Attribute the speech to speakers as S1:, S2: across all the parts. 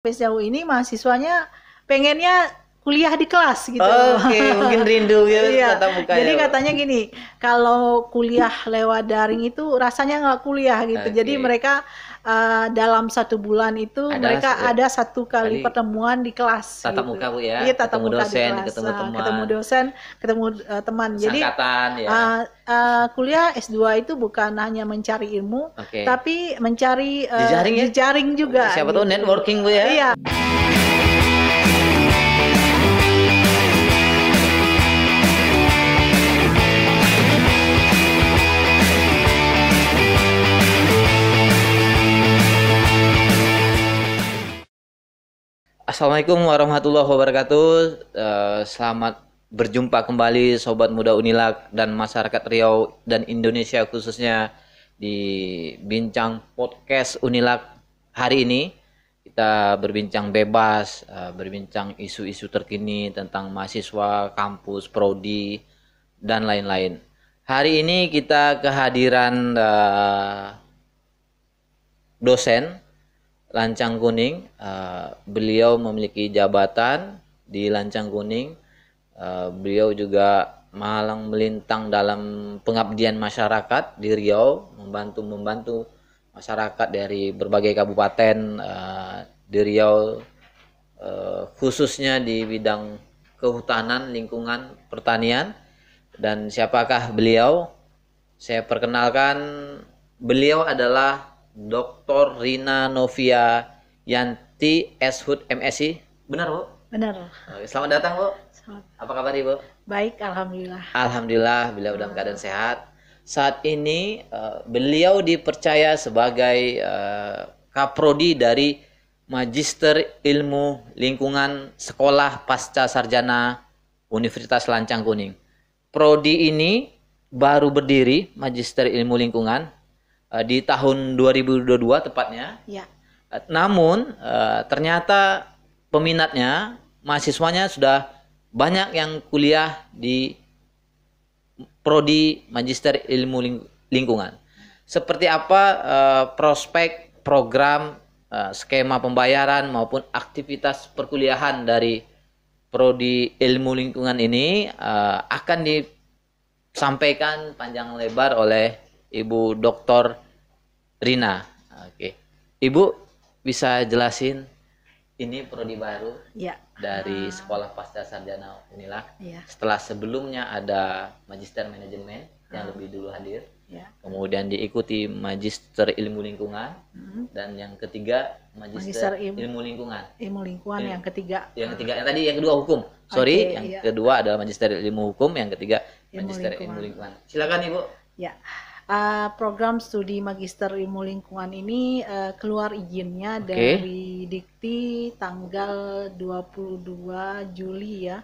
S1: sejauh ini mahasiswanya pengennya kuliah di kelas gitu.
S2: Oke, mungkin rindu ya
S1: Iya.
S2: tatap muka
S1: Jadi
S2: ya, Bu.
S1: katanya gini, kalau kuliah lewat daring itu rasanya nggak kuliah gitu. Jadi
S2: Oke.
S1: mereka dalam 1 bulan itu mereka ada 1 kali
S2: Tadi
S1: pertemuan di kelas
S2: tatap
S1: gitu.
S2: muka, Bu, ya.
S1: Iya, tatap
S2: Ketemu
S1: muka di
S2: dosen,
S1: kelas.
S2: ketemu teman.
S1: Ketemu dosen, ketemu teman. Jadi
S2: Sangkatan ya.
S1: kuliah S2 itu bukan hanya mencari ilmu,
S2: Oke.
S1: tapi mencari
S2: Jejaring ya?
S1: jejaring juga.
S2: Siapa tahu
S1: gitu.
S2: networking, Bu, ya.
S1: Iya.
S2: Assalamualaikum warahmatullahi wabarakatuh. Selamat berjumpa kembali Sobat Muda Unilak dan masyarakat Riau dan Indonesia khususnya di Bincang Podcast Unilak. Hari ini kita berbincang bebas, berbincang isu-isu terkini tentang mahasiswa, kampus, prodi, dan lain-lain. Hari ini kita kehadiran dosen Lancang Kuning. Beliau memiliki jabatan di Lancang Kuning. Beliau juga malang melintang dalam pengabdian masyarakat di Riau, membantu masyarakat dari berbagai kabupaten di Riau, khususnya di bidang kehutanan, lingkungan, pertanian. Dan siapakah beliau? Saya perkenalkan, beliau adalah Dr. Rina Novia Yanti Shud MSc. Benar, Bu?
S1: Benar.
S2: Selamat datang, Bu.
S1: Selamat.
S2: Apa kabar, Ibu?
S1: Baik, alhamdulillah.
S2: Alhamdulillah, beliau dalam keadaan sehat. Saat ini beliau dipercaya sebagai kaprodi dari Magister Ilmu Lingkungan Sekolah Pasca Sarjana Universitas Lancang Kuning. Prodi ini baru berdiri, Magister Ilmu Lingkungan, di tahun 2022 tepatnya.
S1: Ya.
S2: Namun ternyata peminatnya, mahasiswanya sudah banyak yang kuliah di prodi Magister Ilmu Lingkungan. Seperti apa prospek, program, skema pembayaran maupun aktivitas perkuliahan dari prodi Ilmu Lingkungan ini akan disampaikan panjang lebar oleh Ibu Dr. Rina. Oke. Ibu bisa jelasin ini prodi baru
S1: Ya.
S2: dari Sekolah Pasca Sarjana Unilak.
S1: Ya.
S2: Setelah sebelumnya ada Magister Manajemen yang lebih dulu hadir.
S1: Ya.
S2: Kemudian diikuti Magister Ilmu Lingkungan dan yang ketiga Magister Ilmu Lingkungan.
S1: Ilmu lingkungan yang ketiga.
S2: Yang tadi yang kedua hukum. Sorry, yang
S1: iya.
S2: kedua adalah Magister Ilmu Hukum, yang ketiga
S1: Ilmu
S2: Magister
S1: Lingkungan.
S2: Ilmu Lingkungan. Silakan, Ibu.
S1: Ya. Program studi Magister Ilmu Lingkungan ini keluar izinnya dari Dikti tanggal 22 Juli ya,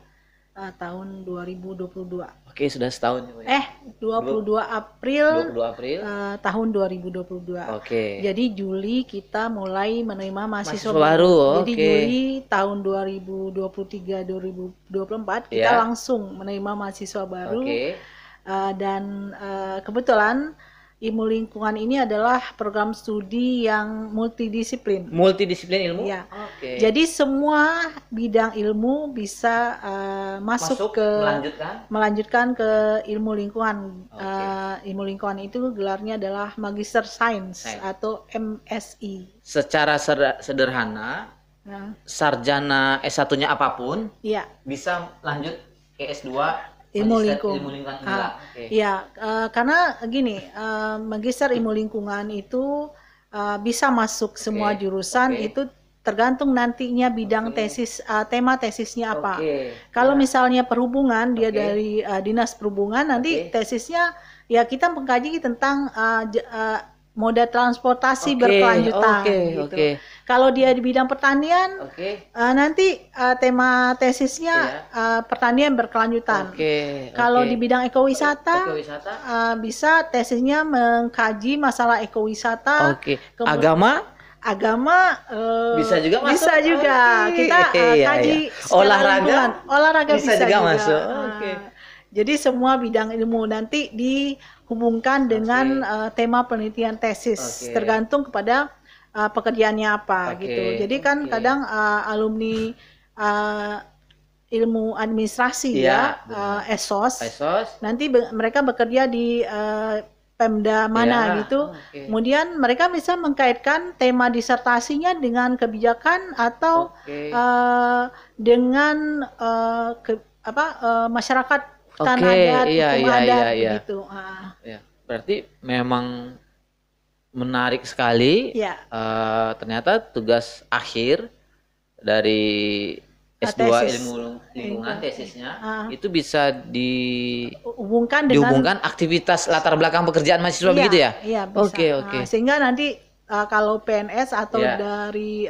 S1: tahun 2022.
S2: Oke, sudah setahun, Ibu.
S1: 22 April
S2: 22 April
S1: tahun 2022.
S2: Oke.
S1: Jadi Juli kita mulai menerima mahasiswa
S2: baru.
S1: Jadi Juli tahun 2023 2024 kita
S2: Ya.
S1: langsung menerima mahasiswa baru.
S2: Oke.
S1: Dan kebetulan ilmu lingkungan ini adalah program studi yang multidisiplin.
S2: Multidisiplin ilmu?
S1: Ya.
S2: Oke.
S1: Jadi semua bidang ilmu bisa masuk ke melanjutkan ke ilmu lingkungan. Ilmu lingkungan itu gelarnya adalah Magister Science atau MSI.
S2: Secara sederhana, sarjana S1-nya apapun,
S1: ya,
S2: bisa lanjut ke S2
S1: ilmu
S2: lingkungan.
S1: Ya, karena gini, Magister Ilmu Lingkungan itu bisa masuk semua jurusan. Itu tergantung nantinya bidang tesis, tema tesisnya apa. Kalau misalnya perhubungan, dia dari dinas perhubungan, nanti tesisnya ya kita mengkaji tentang moda transportasi berkelanjutan. Gitu. Kalau dia di bidang pertanian, nanti tema tesisnya pertanian berkelanjutan. Kalau di bidang ekowisata, bisa tesisnya mengkaji masalah ekowisata. Agama
S2: bisa juga masuk.
S1: Bisa juga. Kita kaji olahraga bisa juga masuk. Jadi semua bidang ilmu nanti dihubungkan dengan tema penelitian tesis, tergantung kepada pekerjaannya apa
S2: Oke,
S1: gitu. Jadi kan
S2: oke.
S1: kadang alumni uh, ilmu administrasi
S2: Iya,
S1: ya,
S2: benar.
S1: ESOS,
S2: Pesos.
S1: nanti mereka bekerja di Pemda mana
S2: Iya,
S1: gitu.
S2: oke.
S1: Kemudian mereka bisa mengkaitkan tema disertasinya dengan kebijakan atau
S2: Oke.
S1: dengan masyarakat hutan
S2: Oke,
S1: adat,
S2: iya,
S1: hukum
S2: iya, iya,
S1: adat
S2: iya.
S1: begitu.
S2: Ya, berarti memang menarik sekali.
S1: Ya,
S2: Ternyata tugas akhir dari S2
S1: tesis
S2: ilmu lingkungan tesisnya
S1: Ah.
S2: itu bisa
S1: hubungkan dengan
S2: dihubungkan aktivitas latar belakang pekerjaan mahasiswa
S1: iya,
S2: begitu ya?
S1: iya bisa.
S2: Oke, oke.
S1: Sehingga nanti kalau PNS atau
S2: Iya.
S1: dari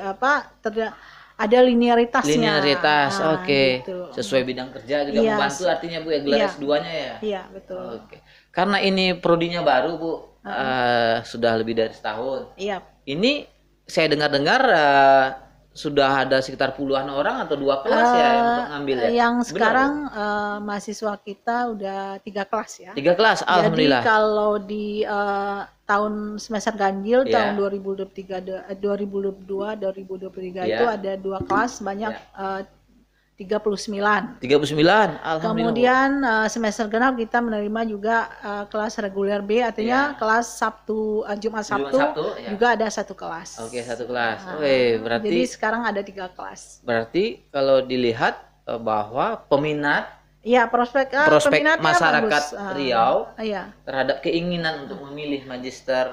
S1: ada linearitasnya.
S2: Linearitas, oke.
S1: Gitu.
S2: Sesuai bidang kerja juga
S1: Iya,
S2: membantu artinya Bu ya gelar
S1: iya.
S2: S2-nya ya?
S1: Iya, betul.
S2: Oke. Karena ini prodinya baru Bu, sudah lebih dari setahun.
S1: Iya.
S2: Ini saya dengar-dengar sudah ada sekitar puluhan orang atau 2 kelas ya yang untuk ngambil ya?
S1: Yang
S2: Benar,
S1: sekarang
S2: Bu?
S1: mahasiswa kita udah 3 kelas ya.
S2: 3 kelas, alhamdulillah.
S1: Jadi kalau di tahun semester ganjil
S2: Iya.
S1: tahun 2022 2023
S2: Iya.
S1: itu ada 2 kelas sebanyak 39.
S2: 39, alhamdulillah.
S1: Kemudian semester genap kita menerima juga kelas reguler B, artinya kelas Jumat Sabtu,
S2: ya.
S1: juga ada 1 kelas.
S2: Oke, 1 kelas. Oke, berarti
S1: Jadi sekarang ada 3 kelas.
S2: berarti kalau dilihat bahwa peminat
S1: Iya, prospek peminatnya
S2: masyarakat
S1: bagus.
S2: Riau
S1: Iya.
S2: terhadap keinginan untuk memilih magister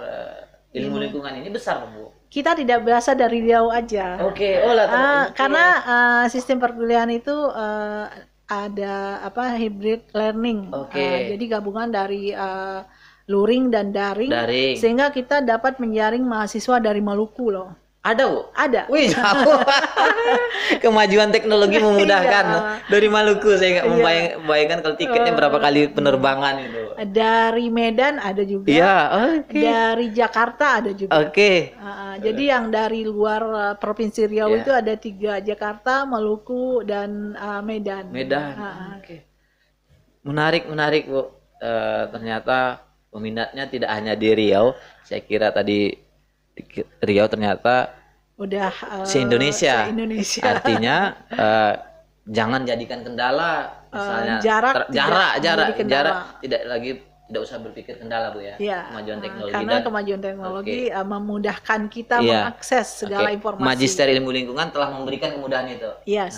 S2: ilmu lingkungan ini besar, Bu.
S1: Kita tidak berasal dari Riau aja.
S2: Oke,
S1: Karena sistem perkuliahan itu ada hybrid learning.
S2: Oke.
S1: Jadi gabungan dari luring dan daring, sehingga kita dapat menjaring mahasiswa dari Maluku loh.
S2: Ada, Bu?
S1: Ada.
S2: Wih, jauh. Kemajuan teknologi memudahkan. Dari Maluku saya nggak membayangkan kalau tiketnya berapa kali penerbangan itu.
S1: Dari Medan ada juga.
S2: Iya, oke.
S1: Dari Jakarta ada juga.
S2: Oke.
S1: Jadi yang dari luar Provinsi Riau itu ada 3, Jakarta, Maluku, dan Medan.
S2: Oke. Menarik, Bu. Ternyata peminatnya tidak hanya di Riau. Saya kira tadi Riau ternyata
S1: udah
S2: se-Indonesia.
S1: Artinya
S2: jangan jadikan kendala misalnya jarak tidak usah berpikir kendala Bu ya. Kemajuan teknologi
S1: karena kemajuan teknologi memudahkan kita mengakses segala informasi.
S2: Magister ilmu lingkungan telah memberikan kemudahan itu.
S1: Yes.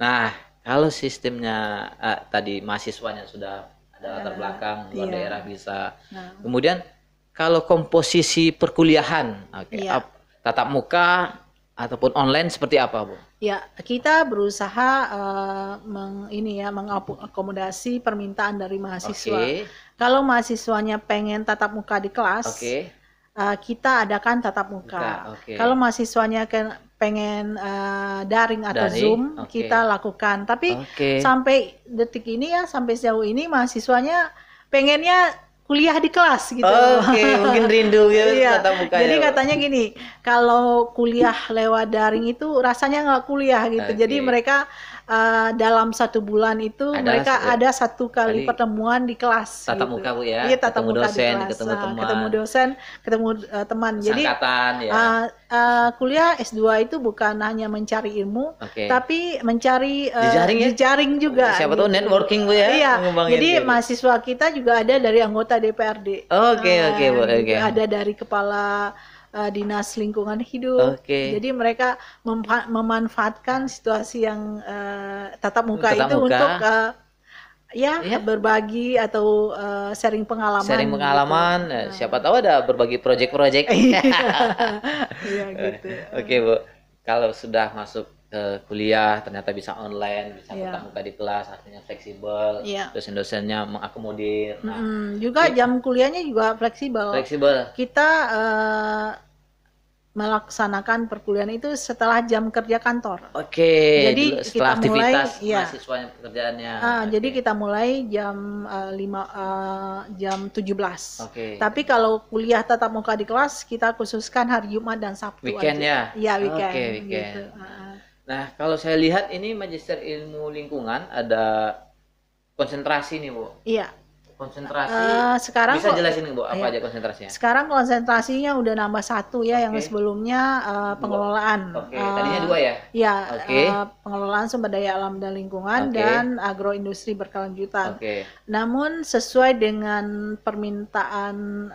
S2: Nah, kalau sistemnya tadi mahasiswanya sudah ada latar belakang luar daerah bisa. Kemudian kalau komposisi perkuliahan, tatap muka ataupun online seperti apa, Bu?
S1: Ya, kita berusaha mengakomodasi permintaan dari mahasiswa. Kalau mahasiswanya pengen tatap muka di kelas, kita adakan tatap muka. Kalau mahasiswanya pengen daring atau Zoom, kita lakukan. Tapi sampai detik ini sampai sejauh ini mahasiswanya pengennya kuliah di kelas gitu.
S2: Mungkin rindu ya tatap muka.
S1: Jadi katanya gini, kalau kuliah lewat daring itu rasanya nggak kuliah gitu. Jadi mereka dalam 1 bulan itu mereka ada 1 kali pertemuan di kelas.
S2: Tatap muka Bu ya.
S1: Iya, tatap
S2: ketemu
S1: muka
S2: dosen,
S1: di kelas.
S2: ketemu teman.
S1: Ketemu dosen, ketemu teman. Jadi kuliah S2 itu bukan hanya mencari ilmu, tapi mencari jejaring juga.
S2: Siapa tahu networking Bu ya.
S1: Iya. Jadi mahasiswa kita juga ada dari anggota DPRD.
S2: Oke, Bu.
S1: Ada dari kepala dinas lingkungan hidup. Jadi mereka memanfaatkan situasi yang tatap muka untuk berbagi atau sharing pengalaman.
S2: Gitu. Siapa tahu ada berbagi project-project.
S1: Iya gitu.
S2: Oke, Bu. Kalau sudah masuk kuliah ternyata bisa online, bisa tatap muka di kelas, artinya fleksibel. Dosen-dosennya mengakomodir.
S1: Juga jam kuliahnya juga fleksibel. Kita melaksanakan perkuliahan itu setelah jam kerja kantor.
S2: Jadi setelah
S1: kita mulai
S2: aktivitas mahasiswanya pekerjaannya.
S1: Jadi kita mulai jam 17. Tapi kalau kuliah tatap muka di kelas kita khususkan hari Jumat dan Sabtu
S2: weekend
S1: aja. Iya, weekend.
S2: Gitu. Nah, kalau saya lihat ini Magister Ilmu Lingkungan ada konsentrasi nih, Bu.
S1: Iya.
S2: Konsentrasi.
S1: Sekarang
S2: Bisa jelasin Bu apa aja konsentrasinya?
S1: Sekarang konsentrasinya udah nambah satu ya, yang sebelumnya pengelolaan.
S2: Tadinya 2 ya?
S1: Ya, pengelolaan sumber daya alam dan lingkungan dan agroindustri berkelanjutan. Namun sesuai dengan permintaan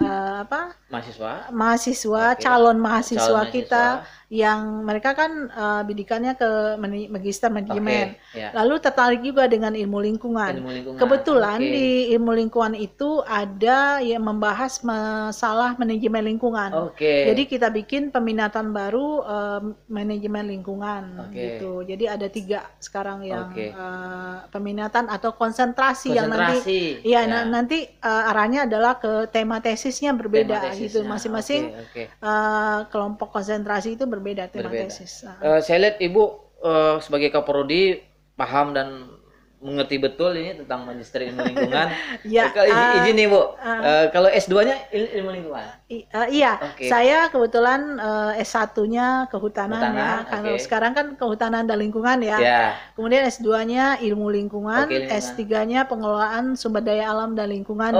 S1: mahasiswa, calon mahasiswa kita yang mereka kan bidikannya ke magister manajemen. Lalu tertarik juga dengan ilmu lingkungan. Kebetulan di ilmu lingkungan itu ada yang membahas masalah manajemen lingkungan. Jadi kita bikin peminatan baru manajemen lingkungan gitu. Jadi ada 3 sekarang yang peminatan atau konsentrasi yang nanti nanti arahnya adalah ke tema tesisnya berbeda gitu. Masing-masing kelompok konsentrasi itu berbeda tema tesis.
S2: Saya lihat Ibu sebagai Kaprodi paham dan mengerti betul ini tentang magister ilmu lingkungan. Izin nih Bu, kalau S2-nya ilmu lingkungan?
S1: Iya, saya kebetulan S1-nya kehutanan ya. Kalau sekarang kan kehutanan dan lingkungan ya. Kemudian S2-nya ilmu lingkungan, S3-nya pengelolaan sumber daya alam dan lingkungan.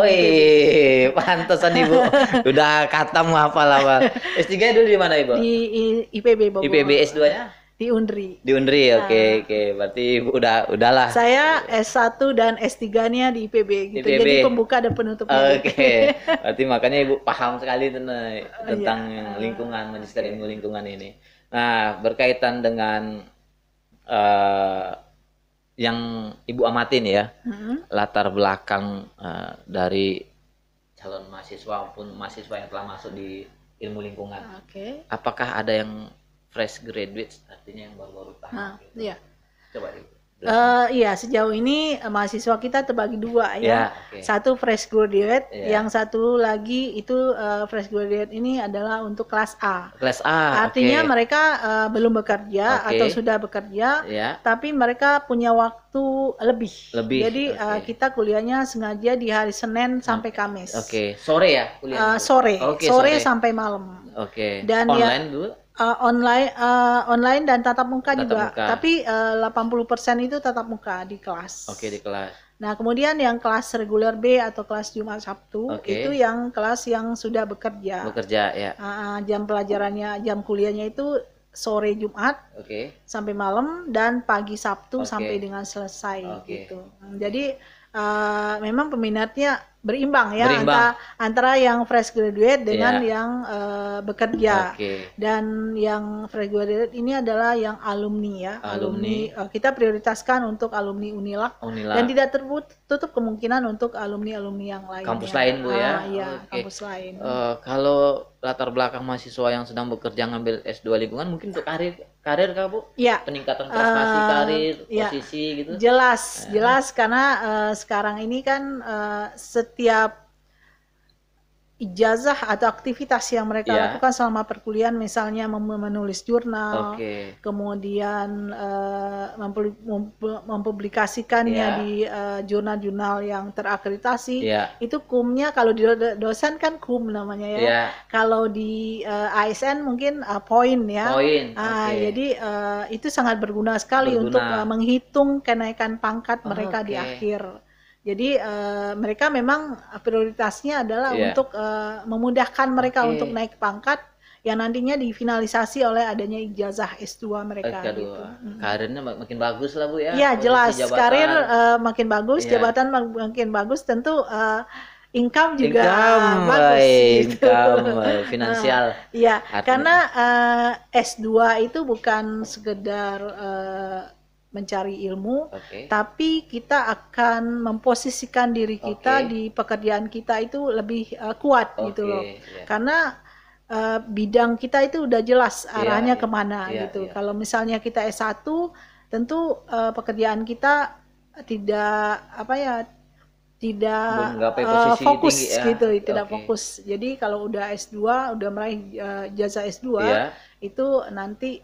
S2: Pantesan Ibu. Udah kata mau hafal apa. S3-nya dulu di mana Ibu?
S1: Di IPB Bogor.
S2: IPB. S2-nya?
S1: Di Undri.
S2: Di Undri, oke. Berarti Ibu udahlah.
S1: Saya S1 dan S3-nya di IPB gitu. Jadi pembuka dan penutup.
S2: Berarti makanya Ibu paham sekali tentang lingkungan, magister ilmu lingkungan ini. Nah, berkaitan dengan yang Ibu amatin ya, latar belakang dari calon mahasiswa maupun mahasiswa yang telah masuk di ilmu lingkungan. Apakah ada yang fresh graduate, artinya yang baru-baru tamat?
S1: Iya.
S2: Coba
S1: iya, sejauh ini mahasiswa kita terbagi 2 ya. Satu fresh graduate, yang satu lagi itu fresh graduate ini adalah untuk kelas A.
S2: Kelas A.
S1: Artinya mereka belum bekerja atau sudah bekerja, tapi mereka punya waktu lebih. Jadi kita kuliahnya sengaja di hari Senin sampai Kamis.
S2: Sore ya kuliahnya?
S1: Sore sampai malam. Dan
S2: online dulu?
S1: Online dan tatap muka juga. Tapi 80% itu tatap muka di kelas.
S2: Di kelas.
S1: Nah, kemudian yang kelas reguler B atau kelas Jumat Sabtu itu yang kelas yang sudah bekerja. Jam pelajarannya, jam kuliahnya itu sore Jumat sampai malam dan pagi Sabtu sampai dengan selesai gitu. Jadi memang peminatnya berimbang ya antara yang fresh graduate dengan yang bekerja. Dan yang fresh graduate ini adalah yang alumni ya. Alumni kita prioritaskan untuk alumni Unilak. Dan tidak tertutup kemungkinan untuk alumni-alumni yang lain.
S2: Kampus lain Bu ya?
S1: Iya, kampus lain.
S2: Kalau latar belakang mahasiswa yang sedang bekerja ngambil S2 lingkungan mungkin untuk karir kah Bu?
S1: Iya.
S2: Peningkatan prestasi karir, posisi gitu?
S1: Jelas karena sekarang ini kan setiap ijazah atau aktivitas yang mereka lakukan selama perkuliahan, misalnya menulis jurnal, kemudian mempublikasikannya di jurnal-jurnal yang terakreditasi, itu kumnya kalau di dosen kan kum namanya ya. Kalau di ASN mungkin poin ya. Jadi itu sangat berguna sekali untuk menghitung kenaikan pangkat mereka di akhir. Jadi mereka memang prioritasnya adalah untuk memudahkan mereka untuk naik pangkat yang nantinya difinalisasi oleh adanya ijazah S2 mereka gitu.
S2: Karirnya makin bagus lah Bu ya.
S1: Iya, jelas. Karir makin bagus, jabatan makin bagus, tentu income juga bagus gitu.
S2: Income finansial.
S1: Iya, karena S2 itu bukan sekedar mencari ilmu, tapi kita akan memposisikan diri kita di pekerjaan kita itu lebih kuat gitu loh. Karena bidang kita itu udah jelas arahnya kemana gitu. Kalau misalnya kita S1, tentu pekerjaan kita tidak fokus gitu, tidak fokus. Jadi kalau udah S2, udah meraih jasa S2, itu nanti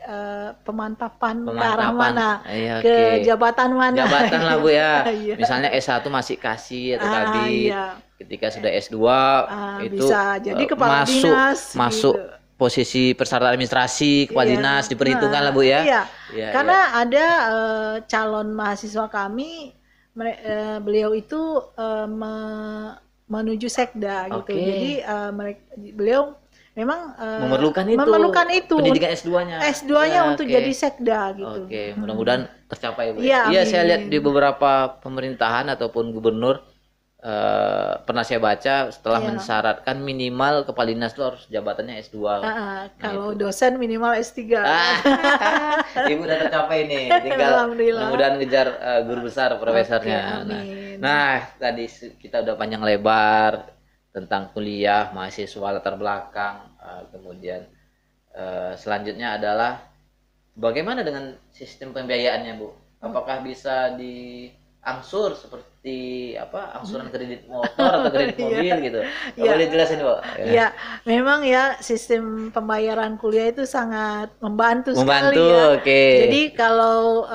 S1: pemantapan ke arah mana, ke jabatan mana.
S2: Jabatan lah Bu ya. Misalnya S1 masih kasih atau kabit. Ketika sudah S2 itu
S1: bisa jadi kepala dinas,
S2: masuk posisi persyaratan administrasi, kepala dinas diperhitungkan lah Bu ya.
S1: Karena ada calon mahasiswa kami beliau itu menuju sekda gitu. Jadi beliau memang memerlukan itu
S2: pendidikan S2-nya.
S1: S2-nya untuk jadi sekda gitu.
S2: Mudah-mudahan tercapai, Bu. Iya, saya lihat di beberapa pemerintahan ataupun gubernur pernah saya baca setelah mensyaratkan minimal kepala dinas itu harus jabatannya S2.
S1: Kalau dosen minimal S3.
S2: Ibu udah tercapai nih, tinggal mudah-mudahan ngejar guru besar profesornya. Nah, tadi kita udah panjang lebar tentang kuliah, mahasiswa, latar belakang, kemudian selanjutnya adalah bagaimana dengan sistem pembiayaannya, Bu? Apakah bisa diangsur seperti angsuran kredit motor atau kredit mobil gitu? Boleh jelasin, Bu?
S1: Ya, memang ya sistem pembayaran kuliah itu sangat membantu sekali ya. Jadi kalau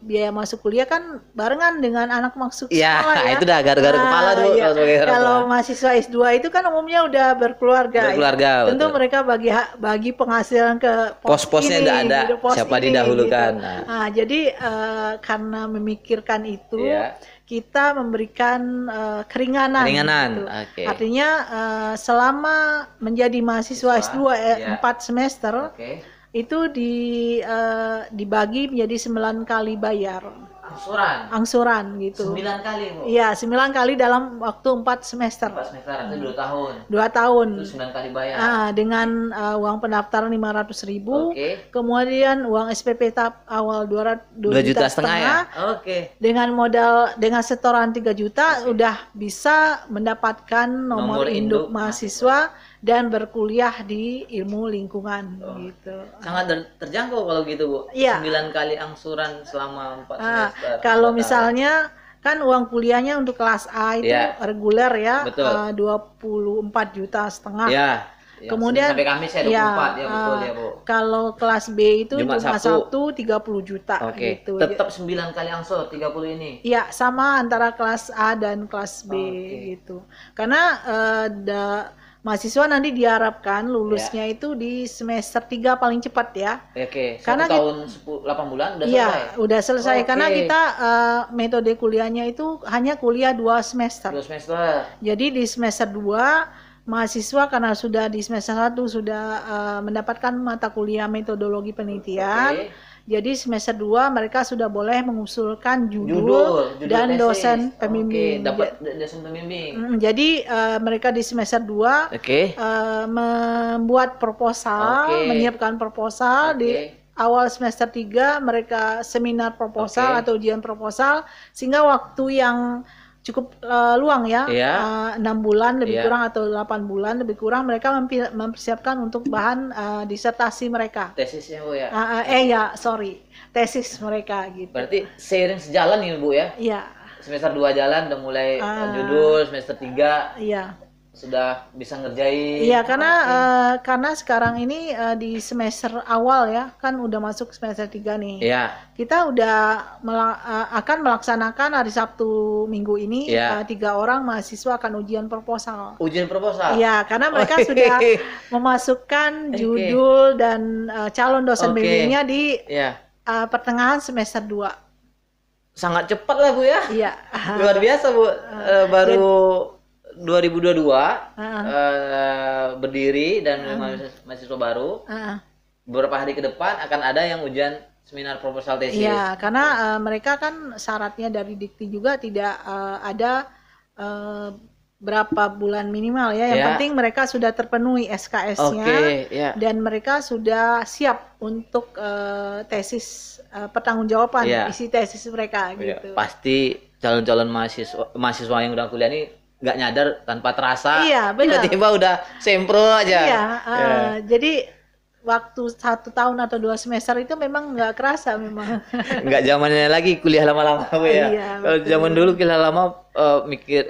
S1: biaya masuk kuliah kan barengan dengan anak masuk sekolah ya.
S2: Itu udah gara-gara kepala tuh.
S1: Kalau mahasiswa S2 itu kan umumnya udah berkeluarga. Tentu mereka bagi penghasilan ke
S2: pos-posnya udah ada, siapa didahulukan.
S1: Gitu. Jadi karena memikirkan itu, kita memberikan keringanan. Gitu. Artinya selama menjadi mahasiswa S2 4 semester itu dibagi menjadi 9 kali bayar. Angsuran gitu.
S2: 9 kali, Bu?
S1: Iya, 9 kali dalam waktu 4 semester.
S2: 4 semester, itu 2 tahun.
S1: 2 tahun.
S2: Itu 9 kali bayar.
S1: Dengan uang pendaftaran 500.000, kemudian uang SPP tahap awal 2 juta setengah. Dengan modal, dengan setoran 3 juta udah bisa mendapatkan nomor induk mahasiswa dan berkuliah di ilmu lingkungan gitu.
S2: Sangat terjangkau kalau gitu, Bu. 9 kali angsuran selama 4 semester.
S1: Kalau misalnya kan uang kuliahnya untuk kelas A itu reguler ya, 24 juta setengah. Kemudian
S2: sampai Kamis 24 betul ya, Bu.
S1: Kalau kelas B itu Jumat Sabtu 30 juta gitu.
S2: Tetap 9 kali angsur 30 ini.
S1: Iya, sama antara kelas A dan kelas B gitu. Karena mahasiswa nanti diharapkan lulusnya itu di semester 3 paling cepat ya.
S2: Karena tahun 8 bulan udah selesai.
S1: Iya, udah selesai. Karena kita metode kuliahnya itu hanya kuliah 2 semester.
S2: 2 semester.
S1: Jadi di semester 2 mahasiswa karena sudah di semester 1 sudah mendapatkan mata kuliah metodologi penelitian. Jadi semester 2 mereka sudah boleh mengusulkan judul dan tesis. Dosen pembimbing.
S2: Dapat dosen pembimbing.
S1: Jadi mereka di semester 2 membuat proposal, menyiapkan proposal. Di awal semester 3 mereka seminar proposal atau ujian proposal, sehingga waktu yang cukup luang ya, 6 bulan lebih kurang atau 8 bulan lebih kurang mereka mempersiapkan untuk bahan disertasi mereka.
S2: Tesisnya, Bu ya?
S1: Tesis mereka gitu.
S2: Berarti seiring sejalan nih, Bu ya?
S1: Iya.
S2: Semester 2 jalan udah mulai judul, semester 3 sudah bisa ngerjain.
S1: Iya, karena sekarang ini di semester awal ya, kan udah masuk semester 3 nih. Kita udah akan melaksanakan hari Sabtu Minggu ini 3 orang mahasiswa akan ujian proposal.
S2: Ujian proposal?
S1: Iya, karena mereka sudah memasukkan judul dan calon dosen bimbingnya di pertengahan semester 2.
S2: Sangat cepat lah, Bu ya?
S1: Iya.
S2: Luar biasa, Bu. Baru 2022 berdiri dan mahasiswa baru. Beberapa hari ke depan akan ada yang ujian seminar proposal tesis.
S1: Iya, karena mereka kan syaratnya dari Dikti juga tidak ada berapa bulan minimal ya. Yang penting mereka sudah terpenuhi SKS-nya dan mereka sudah siap untuk tesis pertanggungjawaban isi tesis mereka gitu.
S2: Pasti calon-calon mahasiswa yang udah kuliah ini nggak nyadar tanpa terasa.
S1: Iya, benar.
S2: Tiba-tiba udah sempro aja.
S1: Jadi waktu 1 tahun atau 2 semester itu memang nggak kerasa memang.
S2: Nggak zamannya lagi kuliah lama-lama, Bu ya. Kalau zaman dulu kuliah lama mikir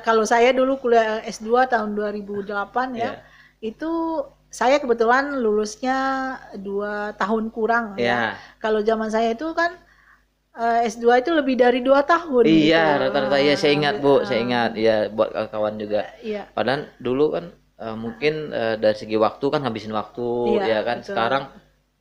S1: kalau saya dulu kuliah S2 tahun 2008 ya. Itu saya kebetulan lulusnya 2 tahun kurang ya. Kalau zaman saya itu kan S2 itu lebih dari 2 tahun.
S2: Iya, rata-rata saya ingat, Bu, saya ingat ya, buat kawan juga. Padahal dulu kan mungkin dari segi waktu kan habisin waktu ya kan. Betul. Sekarang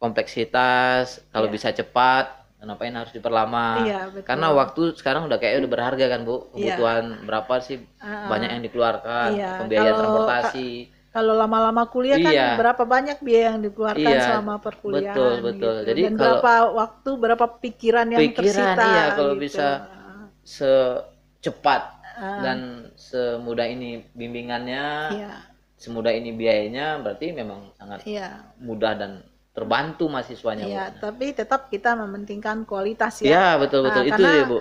S2: kompleksitas kalau bisa cepat ngapain harus diperlama?
S1: Iya, betul.
S2: Karena waktu sekarang udah kayak udah berharga kan Bu.
S1: Iya.
S2: Kebutuhan berapa sih banyak yang dikeluarkan,
S1: Iya,
S2: pembiayaan
S1: kalau
S2: transportasi.
S1: kalau lama-lama kuliah kan
S2: Iya.
S1: berapa banyak biaya yang dikeluarkan
S2: Iya,
S1: selama perkuliahan
S2: betul, betul.
S1: gitu.
S2: Jadi
S1: Dan
S2: kalau
S1: berapa waktu, berapa pikiran yang tersita
S2: iya kalau
S1: gitu.
S2: bisa secepat dan semudah ini bimbingannya,
S1: Iya,
S2: semudah ini biayanya, berarti memang sangat
S1: iya.
S2: mudah dan terbantu mahasiswanya Bu.
S1: Iya, tapi tetap kita mementingkan kualitas ya.
S2: Iya, betul betul itu
S1: Karena
S2: ya Bu.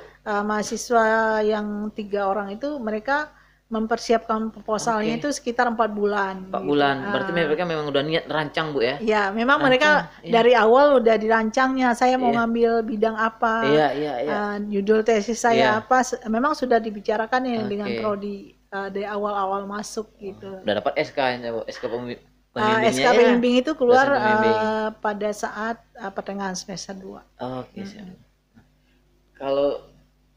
S1: mahasiswa yang 3 orang itu mereka mempersiapkan proposalnya itu sekitar 4 bulan.
S2: 4
S1: gitu.
S2: bulan. Berarti mereka memang udah niat rancang Bu ya.
S1: Ya, memang
S2: Rancang,
S1: mereka
S2: iya.
S1: dari awal udah dirancangnya. Saya mau ngambil bidang apa,
S2: Iya, iya, iya.
S1: judul tesis saya
S2: Iya.
S1: apa. Memang sudah dibicarakan ya dengan
S2: Oke.
S1: prodi dari awal-awal masuk gitu.
S2: Udah dapat SK-nya Bu, SK pembimbingnya
S1: SK
S2: ya.
S1: pembimbing itu keluar
S2: Dosen pembimbing.
S1: pada saat pertengahan semester 2.
S2: Oke, siap. Kalau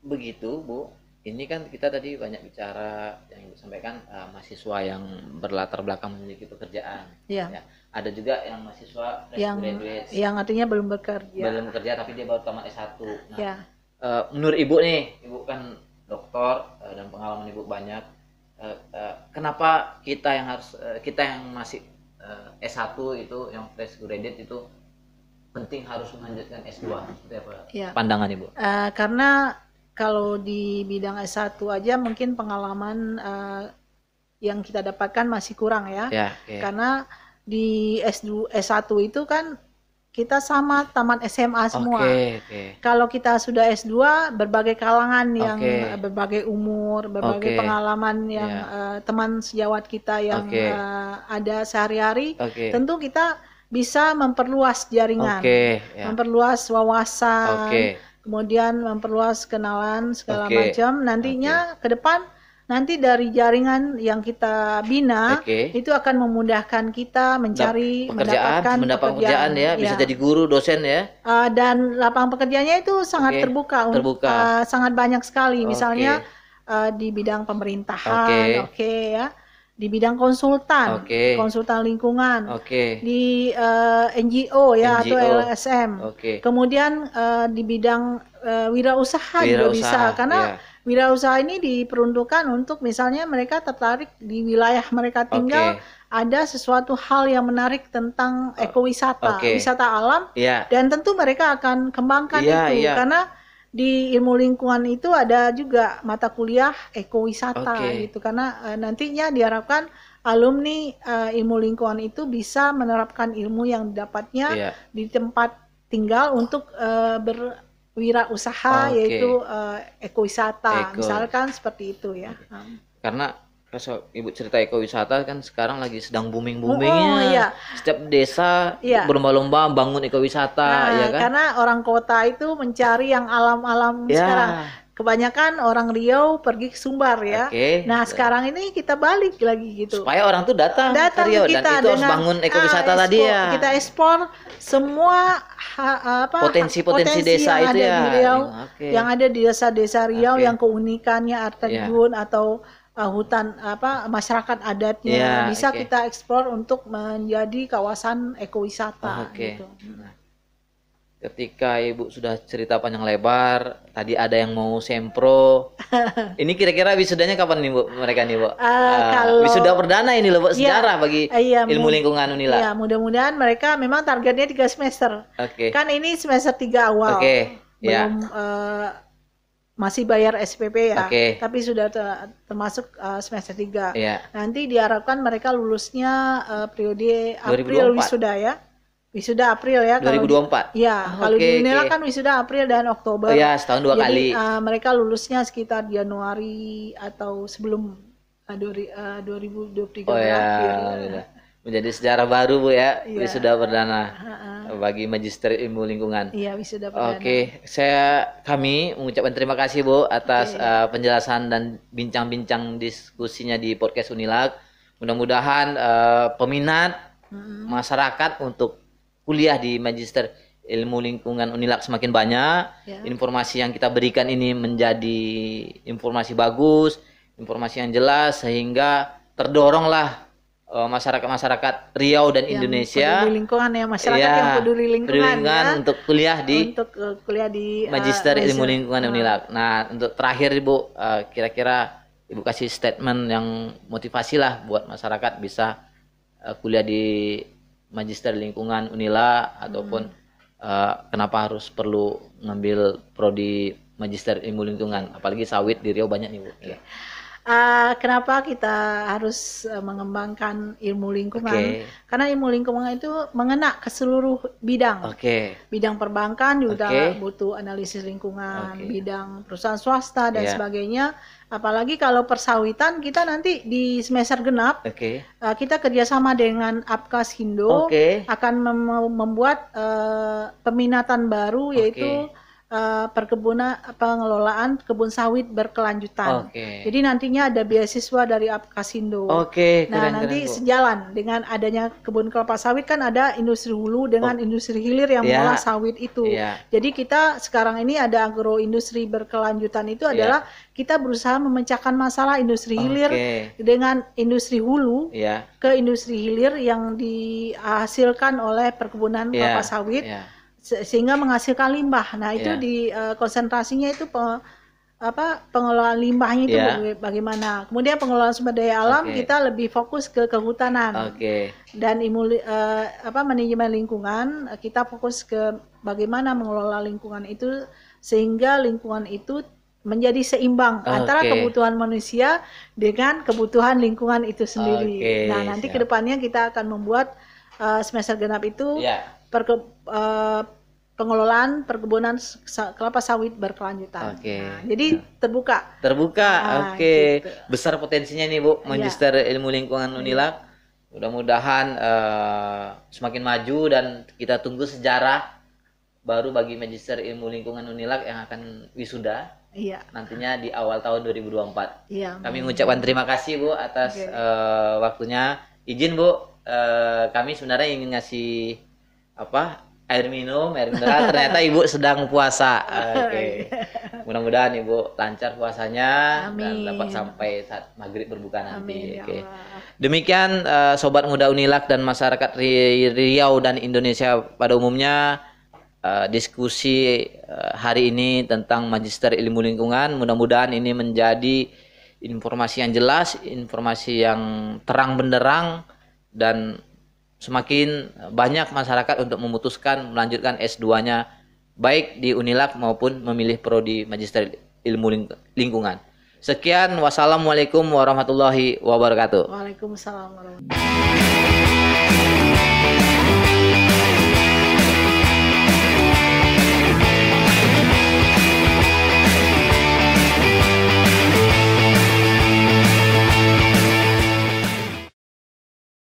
S2: begitu, Bu, ini kan kita tadi banyak bicara yang Ibu sampaikan mahasiswa yang berlatar belakang memiliki pekerjaan.
S1: Iya.
S2: Ya. Ada juga yang mahasiswa fresh
S1: Yang
S2: graduate,
S1: yang artinya belum bekerja.
S2: belum bekerja tapi dia baru tamat S1. Nah,
S1: Ya.
S2: menurut Ibu nih, Ibu kan dokter dan pengalaman Ibu banyak. Kenapa kita yang harus kita yang masih S1 itu yang fresh graduate itu penting harus melanjutkan S2? Seperti apa
S1: Ya.
S2: pandangan Ibu?
S1: Karena kalau di bidang S1 aja mungkin pengalaman yang kita dapatkan masih kurang ya.
S2: Ya, oke.
S1: Karena di S1 itu kan kita sama tamat SMA semua.
S2: Oke.
S1: Kalau kita sudah S2, berbagai kalangan yang
S2: Oke.
S1: berbagai umur, berbagai
S2: Oke.
S1: pengalaman yang teman sejawat kita yang
S2: Oke.
S1: ada sehari-hari,
S2: Oke.
S1: tentu kita bisa memperluas jaringan,
S2: Oke, ya.
S1: memperluas wawasan,
S2: Oke.
S1: kemudian memperluas kenalan segala
S2: Oke.
S1: macam. Nantinya ke depan nanti dari jaringan yang kita bina
S2: Oke.
S1: itu akan memudahkan kita mencari mendapatkan
S2: mendapat pekerjaan ya, bisa jadi guru, dosen ya.
S1: Dan lapangan pekerjaannya itu sangat
S2: Oke,
S1: terbuka,
S2: terbuka.
S1: sangat banyak sekali.
S2: Oke.
S1: Misalnya di bidang pemerintahan,
S2: Oke.
S1: ya, di bidang konsultan,
S2: Oke.
S1: konsultan lingkungan,
S2: Oke.
S1: di NGO ya atau
S2: NGO.
S1: LSM.
S2: Oke.
S1: Kemudian di bidang wirausaha juga bisa, karena wirausaha ini diperuntukkan untuk misalnya mereka tertarik di wilayah mereka tinggal, ada sesuatu hal yang menarik tentang ekowisata, wisata alam, dan tentu mereka akan kembangkan itu, karena di ilmu lingkungan itu ada juga mata kuliah ekowisata gitu, karena nantinya diharapkan alumni ilmu lingkungan itu bisa menerapkan ilmu yang didapatnya di tempat tinggal untuk berwirausaha, yaitu ekowisata, misalkan seperti itu ya.
S2: Karena kalau Ibu cerita ekowisata kan sekarang lagi sedang booming-boomingnya. Setiap desa berlomba-lomba bangun ekowisata, ya kan?
S1: Karena orang kota itu mencari yang alam-alam sekarang. Kebanyakan orang Riau pergi ke Sumbar ya. Nah sekarang ini kita balik lagi gitu.
S2: Supaya orang tuh datang ke Riau,
S1: kita
S2: dan itu harus bangun ekowisata tadi ya.
S1: Kita ekspor semua
S2: potensi-potensi desa
S1: yang
S2: itu
S1: ada
S2: ya.
S1: di Riau, yang ada di desa-desa Riau yang keunikannya terjun atau hutan masyarakat adatnya bisa kita eksplor untuk menjadi kawasan ekowisata gitu.
S2: Nah, ketika Ibu sudah cerita panjang lebar, tadi ada yang mau sempro. Ini kira-kira wisudanya kapan nih Bu? Mereka nih Bu? Wisuda perdana ini loh Bu, sejarah bagi ilmu lingkungan Unila.
S1: Iya, mudah-mudahan mereka memang targetnya 3 semester. Kan ini semester 3 awal. Belum masih bayar SPP ya, tapi sudah termasuk semester 3. Nanti diharapkan mereka lulusnya periode April 2024. Wisuda ya. Wisuda April ya.
S2: 2024?
S1: Kalau di Unila kan wisuda April dan Oktober.
S2: Setahun 2 kali.
S1: Mereka lulusnya sekitar Januari atau sebelum 2023 berakhir.
S2: Menjadi sejarah baru Bu ya, wisuda perdana bagi Magister Ilmu Lingkungan.
S1: Iya, wisuda perdana.
S2: Kami mengucapkan terima kasih Bu atas penjelasan dan bincang-bincang diskusinya di podcast Unilak. Mudah-mudahan peminat masyarakat untuk kuliah di Magister Ilmu Lingkungan Unilak semakin banyak. Informasi yang kita berikan ini menjadi informasi bagus, informasi yang jelas, sehingga terdoronglah masyarakat Riau dan
S1: yang
S2: Indonesia
S1: peduli lingkungan ya, masyarakat
S2: ya,
S1: yang peduli lingkungan ya,
S2: untuk kuliah di
S1: kuliah di
S2: Magister Ilmu Lingkungan Unilak. Nah, untuk terakhir Ibu, kira-kira Ibu kasih statement yang motivasi lah buat masyarakat bisa kuliah di Magister Lingkungan Unila ataupun kenapa harus perlu ngambil prodi Magister Ilmu Lingkungan, apalagi sawit di Riau banyak nih Bu.
S1: Okay. Kenapa kita harus mengembangkan ilmu lingkungan? Karena ilmu lingkungan itu mengena ke seluruh bidang. Bidang perbankan juga butuh analisis lingkungan, bidang perusahaan swasta dan sebagainya. Apalagi kalau persawitan, kita nanti di semester genap kita kerjasama dengan Apkasindo akan membuat peminatan baru, yaitu perkebunan pengelolaan kebun sawit berkelanjutan. Jadi nantinya ada beasiswa dari Apkasindo. Nah, nanti sejalan dengan adanya kebun kelapa sawit, kan ada industri hulu dengan industri hilir yang mengolah sawit itu. Jadi kita sekarang ini ada agroindustri berkelanjutan, itu adalah kita berusaha memecahkan masalah industri hilir dengan industri hulu ke industri hilir yang dihasilkan oleh perkebunan kelapa sawit. Sehingga menghasilkan limbah. Nah, itu di konsentrasinya itu pengelolaan limbahnya itu bagaimana. Kemudian pengelolaan sumber daya alam kita lebih fokus ke kehutanan. Dan manajemen lingkungan kita fokus ke bagaimana mengelola lingkungan itu sehingga lingkungan itu menjadi seimbang antara kebutuhan manusia dengan kebutuhan lingkungan itu sendiri. Nah, nanti kedepannya kita akan membuat semester genap itu pengelolaan perkebunan kelapa sawit berkelanjutan. Nah, jadi terbuka.
S2: Gitu. Besar potensinya nih Bu, Magister Ilmu Lingkungan Unilak. Mudah-mudahan semakin maju dan kita tunggu sejarah baru bagi Magister Ilmu Lingkungan Unilak yang akan wisuda. Nantinya di awal tahun 2024. Kami mengucapkan terima kasih Bu atas waktunya. Izin Bu, kami sebenarnya ingin ngasih air mineral, ternyata Ibu sedang puasa. Mudah-mudahan Ibu lancar puasanya. Dan dapat sampai saat maghrib berbuka nanti. Demikian Sobat Muda Unilak dan masyarakat Riau dan Indonesia pada umumnya, diskusi hari ini tentang Magister Ilmu Lingkungan. Mudah-mudahan ini menjadi informasi yang jelas, informasi yang terang benderang, dan semakin banyak masyarakat untuk memutuskan melanjutkan S2-nya baik di Unilak maupun memilih prodi Magister Ilmu Lingkungan. Sekian, wassalamualaikum warahmatullahi wabarakatuh.
S1: Waalaikumsalam warahmatullahi wabarakatuh.